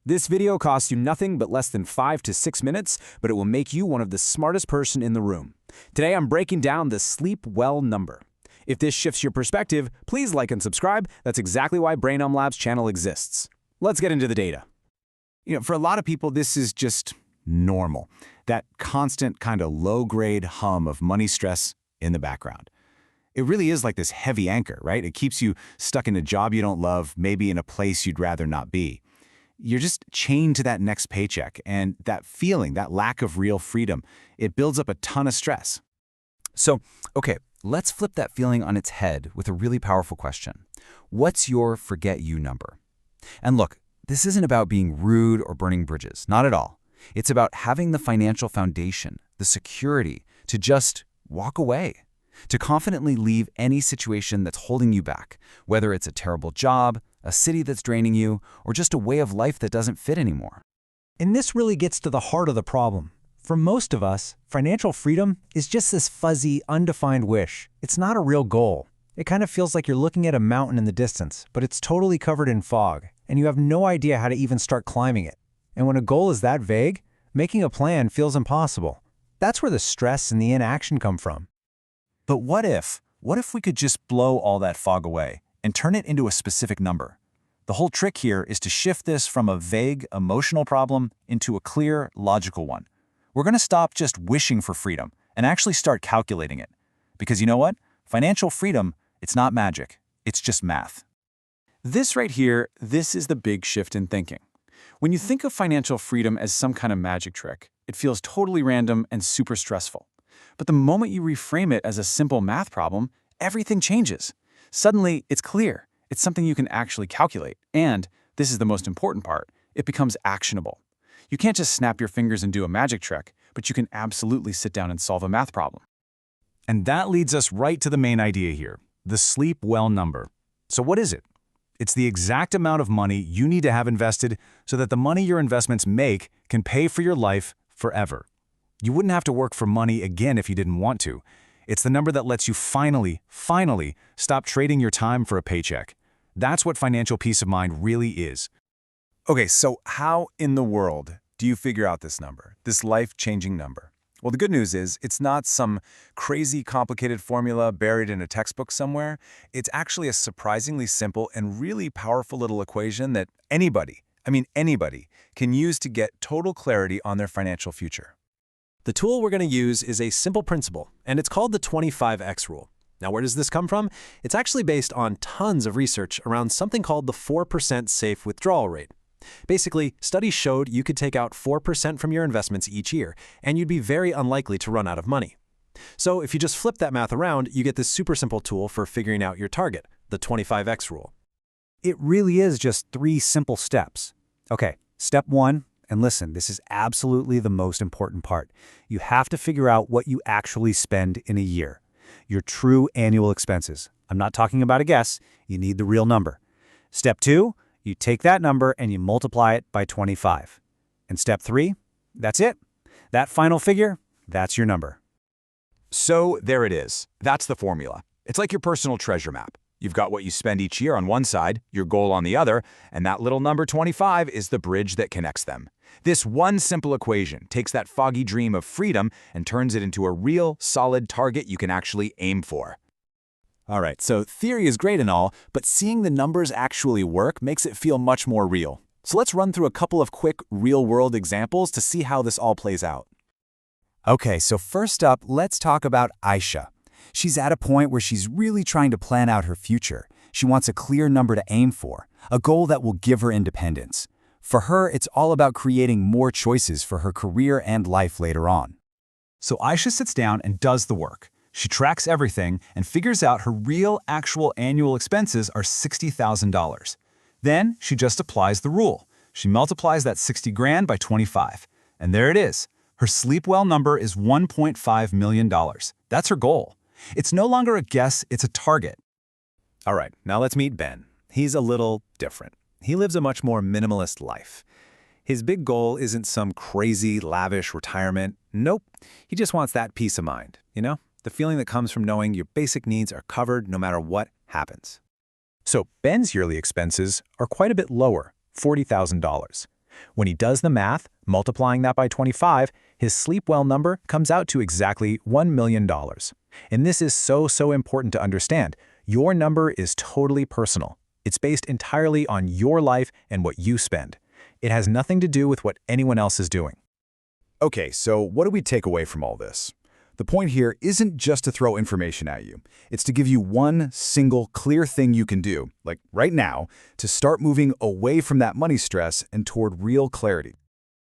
This video costs you nothing but less than 5 to 6 minutes, but it will make you one of the smartest person in the room. Today I'm breaking down the sleep well number. If this shifts your perspective, please like and subscribe. That's exactly why BRAINELM Lab's channel exists. Let's get into the data. For a lot of people, this is just normal. That constant kind of low-grade hum of money stress in the background. It really is like this heavy anchor, right? It keeps you stuck in a job you don't love, maybe in a place you'd rather not be. You're just chained to that next paycheck, and that feeling, that lack of real freedom, it builds up a ton of stress. So, okay, let's flip that feeling on its head with a really powerful question. What's your forget you number? And look, this isn't about being rude or burning bridges, not at all. It's about having the financial foundation, the security to just walk away, to confidently leave any situation that's holding you back, whether it's a terrible job, a city that's draining you, or just a way of life that doesn't fit anymore. And this really gets to the heart of the problem. For most of us, financial freedom is just this fuzzy, undefined wish. It's not a real goal. It kind of feels like you're looking at a mountain in the distance, but it's totally covered in fog, and you have no idea how to even start climbing it. And when a goal is that vague, making a plan feels impossible. That's where the stress and the inaction come from. But what if we could just blow all that fog away and turn it into a specific number? The whole trick here is to shift this from a vague, emotional problem into a clear, logical one. We're going to stop just wishing for freedom and actually start calculating it. Because you know what? Financial freedom, it's not magic. It's just math. This right here, this is the big shift in thinking. When you think of financial freedom as some kind of magic trick, it feels totally random and super stressful. But the moment you reframe it as a simple math problem, everything changes. Suddenly, it's clear. It's something you can actually calculate. And, this is the most important part, it becomes actionable. You can't just snap your fingers and do a magic trick, but you can absolutely sit down and solve a math problem. And that leads us right to the main idea here, the sleep well number. So what is it? It's the exact amount of money you need to have invested so that the money your investments make can pay for your life forever. You wouldn't have to work for money again if you didn't want to. It's the number that lets you finally stop trading your time for a paycheck. That's what financial peace of mind really is. Okay, so how in the world do you figure out this number, this life-changing number? Well, the good news is it's not some crazy complicated formula buried in a textbook somewhere. It's actually a surprisingly simple and really powerful little equation that anybody can use to get total clarity on their financial future. The tool we're going to use is a simple principle, and it's called the 25x rule. Now, where does this come from? It's actually based on tons of research around something called the 4% safe withdrawal rate. Basically, studies showed you could take out 4% from your investments each year, and you'd be very unlikely to run out of money. So if you just flip that math around, you get this super simple tool for figuring out your target, the 25x rule. It really is just 3 simple steps. Okay, step 1, and listen, this is absolutely the most important part. You have to figure out what you actually spend in a year. Your true annual expenses. I'm not talking about a guess. You need the real number. Step 2, you take that number and you multiply it by 25. And step 3, that's it. That final figure, that's your number. So there it is. That's the formula. It's like your personal treasure map. You've got what you spend each year on one side, your goal on the other, and that little number 25 is the bridge that connects them. This one simple equation takes that foggy dream of freedom and turns it into a real, solid target you can actually aim for. All right, so theory is great and all, but seeing the numbers actually work makes it feel much more real. So let's run through a couple of quick, real-world examples to see how this all plays out. Okay, so first up, let's talk about Aisha. She's at a point where she's really trying to plan out her future. She wants a clear number to aim for, a goal that will give her independence. For her, it's all about creating more choices for her career and life later on. So Aisha sits down and does the work. She tracks everything and figures out her real, actual annual expenses are $60,000. Then she just applies the rule. She multiplies that 60 grand by 25. And there it is. Her sleep well number is $1.5 million. That's her goal. It's no longer a guess, it's a target. All right, now let's meet Ben. He's a little different. He lives a much more minimalist life. His big goal isn't some crazy, lavish retirement. Nope, he just wants that peace of mind, the feeling that comes from knowing your basic needs are covered no matter what happens. So Ben's yearly expenses are quite a bit lower, $40,000. When he does the math, multiplying that by 25, his sleep well number comes out to exactly $1 million. And this is so important to understand. Your number is totally personal. It's based entirely on your life and what you spend. It has nothing to do with what anyone else is doing. Okay, so what do we take away from all this? The point here isn't just to throw information at you. It's to give you one single clear thing you can do, like right now, to start moving away from that money stress and toward real clarity.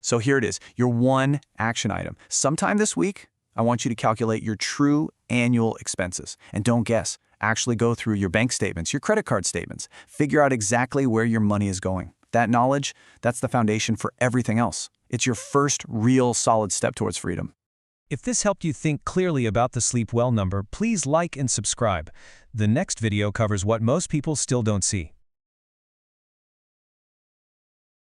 So here it is, your one action item. Sometime this week, I want you to calculate your true annual expenses. And don't guess, actually go through your bank statements, your credit card statements. Figure out exactly where your money is going. That knowledge, that's the foundation for everything else. It's your first real solid step towards freedom. If this helped you think clearly about the sleep well number, please like and subscribe. The next video covers what most people still don't see.